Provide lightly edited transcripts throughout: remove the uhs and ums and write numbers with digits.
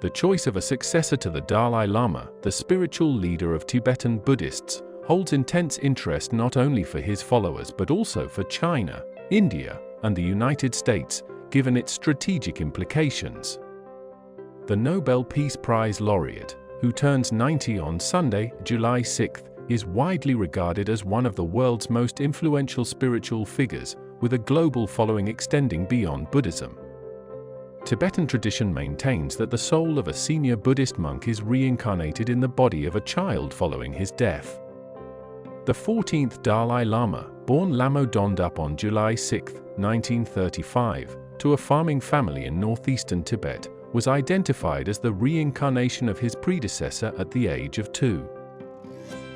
The choice of a successor to the Dalai Lama, the spiritual leader of Tibetan Buddhists, holds intense interest not only for his followers but also for China, India, and the United States, given its strategic implications. The Nobel Peace Prize laureate, who turns 90 on Sunday, July 6, is widely regarded as one of the world's most influential spiritual figures, with a global following extending beyond Buddhism. Tibetan tradition maintains that the soul of a senior Buddhist monk is reincarnated in the body of a child following his death. The 14th Dalai Lama, born Lamo Dondap on July 6, 1935, to a farming family in northeastern Tibet, was identified as the reincarnation of his predecessor at the age of 2.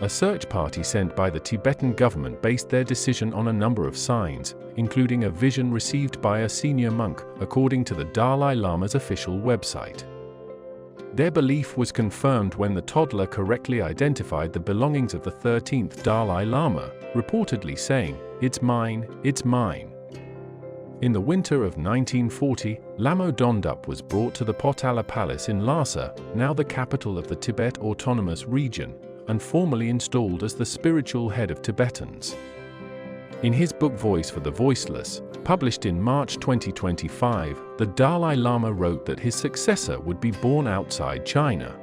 A search party sent by the Tibetan government based their decision on a number of signs, including a vision received by a senior monk, according to the Dalai Lama's official website. Their belief was confirmed when the toddler correctly identified the belongings of the 13th Dalai Lama, reportedly saying, "It's mine, it's mine." In the winter of 1940, Lamo Dondap was brought to the Potala Palace in Lhasa, now the capital of the Tibet Autonomous Region, and formally installed as the spiritual head of Tibetans. In his book Voice for the Voiceless, published in March 2025, the Dalai Lama wrote that his successor would be born outside China.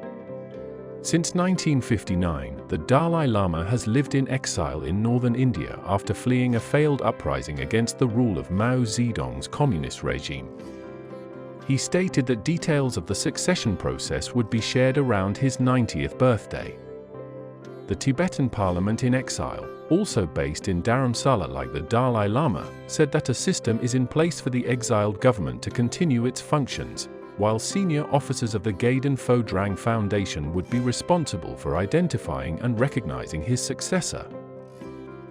Since 1959, the Dalai Lama has lived in exile in northern India after fleeing a failed uprising against the rule of Mao Zedong's communist regime. He stated that details of the succession process would be shared around his 90th birthday. The Tibetan Parliament-in-Exile, also based in Dharamsala like the Dalai Lama, said that a system is in place for the exiled government to continue its functions, while senior officers of the Gaiden Phodrang Foundation would be responsible for identifying and recognizing his successor.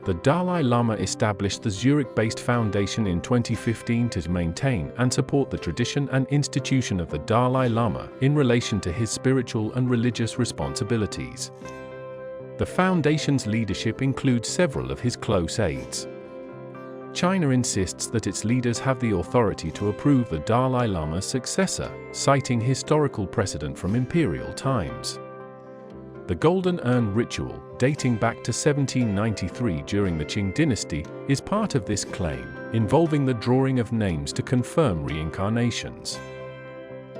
The Dalai Lama established the Zurich-based foundation in 2015 to maintain and support the tradition and institution of the Dalai Lama in relation to his spiritual and religious responsibilities. The foundation's leadership includes several of his close aides. China insists that its leaders have the authority to approve the Dalai Lama's successor, citing historical precedent from imperial times. The Golden Urn ritual, dating back to 1793 during the Qing dynasty, is part of this claim, involving the drawing of names to confirm reincarnations.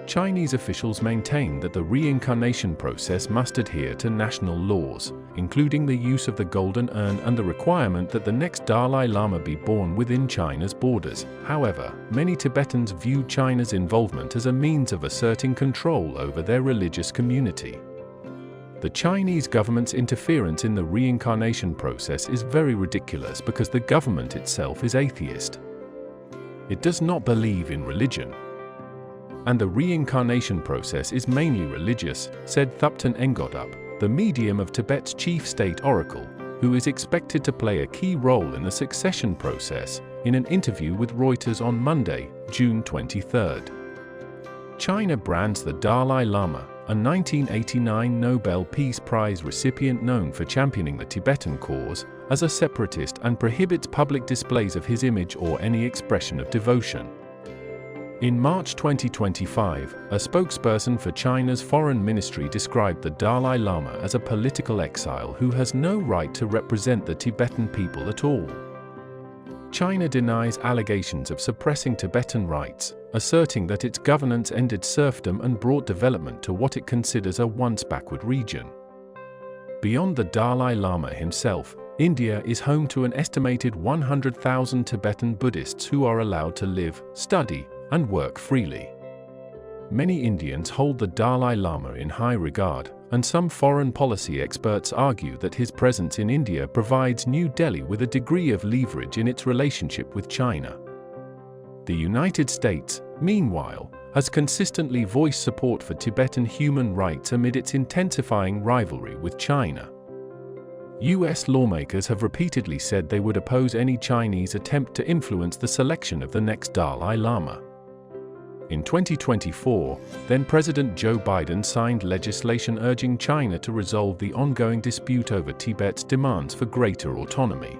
Chinese officials maintain that the reincarnation process must adhere to national laws, including the use of the Golden Urn and the requirement that the next Dalai Lama be born within China's borders. However, many Tibetans view China's involvement as a means of asserting control over their religious community. The Chinese government's interference in the reincarnation process is very ridiculous because the government itself is atheist. It does not believe in religion. And the reincarnation process is mainly religious, said Thupten Ngodap, the medium of Tibet's chief state oracle, who is expected to play a key role in the succession process, in an interview with Reuters on Monday, June 23. China brands the Dalai Lama, a 1989 Nobel Peace Prize recipient known for championing the Tibetan cause, as a separatist and prohibits public displays of his image or any expression of devotion. In March 2025, a spokesperson for China's foreign ministry described the Dalai Lama as a political exile who has no right to represent the Tibetan people at all. China denies allegations of suppressing Tibetan rights, asserting that its governance ended serfdom and brought development to what it considers a once backward region. Beyond the Dalai Lama himself, India is home to an estimated 100,000 Tibetan Buddhists who are allowed to live, study, and work freely. Many Indians hold the Dalai Lama in high regard, and some foreign policy experts argue that his presence in India provides New Delhi with a degree of leverage in its relationship with China. The United States, meanwhile, has consistently voiced support for Tibetan human rights amid its intensifying rivalry with China. US lawmakers have repeatedly said they would oppose any Chinese attempt to influence the selection of the next Dalai Lama. In 2024, then-President Joe Biden signed legislation urging China to resolve the ongoing dispute over Tibet's demands for greater autonomy.